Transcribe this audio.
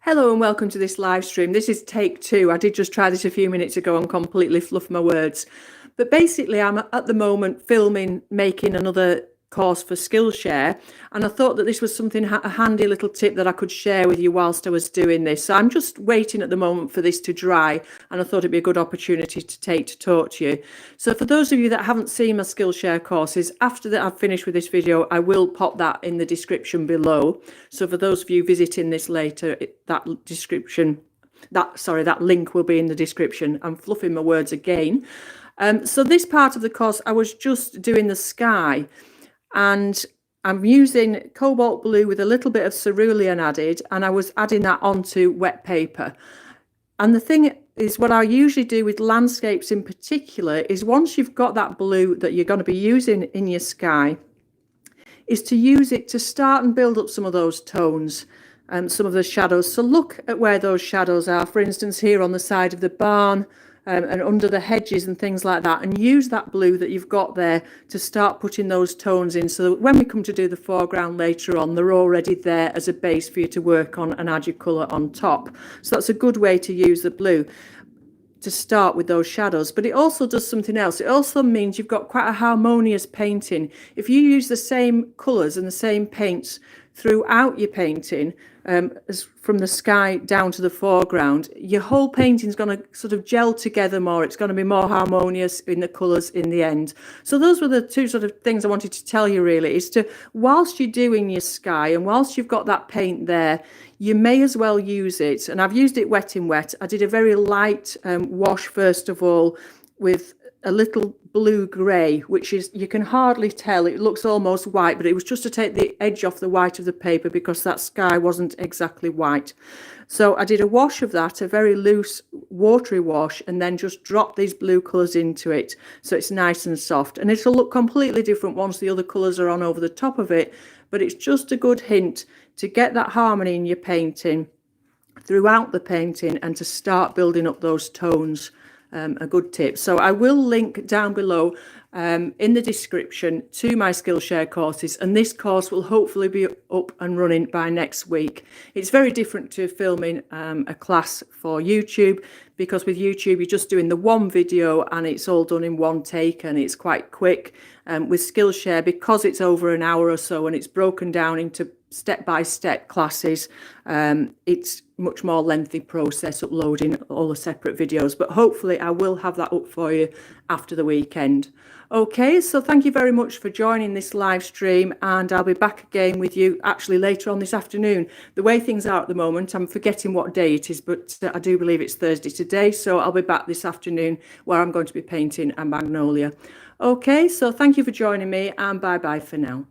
Hello and welcome to this live stream. This is take 2. I did just try this a few minutes ago and completely fluffed my words. But basically, I'm at the moment making another course for Skillshare. And I thought that this was something, a handy little tip that I could share with you whilst I was doing this. So I'm just waiting at the moment for this to dry. And I thought it'd be a good opportunity to talk to you. So for those of you that haven't seen my Skillshare courses, after that I've finished with this video, I will pop that in the description below. So for those of you visiting this later, that link will be in the description. I'm fluffing my words again. So this part of the course, I was just doing the sky, and I'm using cobalt blue with a little bit of cerulean added, and I was adding that onto wet paper. And the thing is, what I usually do with landscapes in particular is once you've got that blue that you're going to be using in your sky, is to use it to start and build up some of those tones and some of the shadows. So look at where those shadows are, for instance, here on the side of the barn, and under the hedges and things like that, and use that blue that you've got there to start putting those tones in, so that when we come to do the foreground later on, they're already there as a base for you to work on and add your colour on top. So that's a good way to use the blue to start with those shadows. But it also does something else. It also means you've got quite a harmonious painting. If you use the same colours and the same paints throughout your painting, as from the sky down to the foreground, your whole painting is going to sort of gel together more. It's going to be more harmonious in the colours in the end. So those were the two sort of things I wanted to tell you, really, is to, whilst you're doing your sky and whilst you've got that paint there, you may as well use it. And I've used it wet in wet. I did a very light wash first of all with a little blue grey, which is, you can hardly tell, it looks almost white, but it was just to take the edge off the white of the paper because that sky wasn't exactly white. So I did a wash of that, a very loose watery wash, and then just drop these blue colours into it so it's nice and soft. And it'll look completely different once the other colours are on over the top of it, but it's just a good hint to get that harmony in your painting throughout the painting and to start building up those tones. A good tip. So I will link down below in the description to my Skillshare courses, and this course will hopefully be up and running by next week. It's very different to filming a class for YouTube, because with YouTube you're just doing the one video and it's all done in one take and it's quite quick. With Skillshare, because it's over an hour or so and it's broken down into step-by-step classes, it's much more lengthy process uploading all the separate videos, but hopefully I will have that up for you after the weekend. Okay, so thank you very much for joining this live stream, and I'll be back again with you actually later on this afternoon. The way things are at the moment, I'm forgetting what day it is, but I do believe it's Thursday today, so I'll be back this afternoon where I'm going to be painting a magnolia. Okay, so thank you for joining me, and bye bye for now.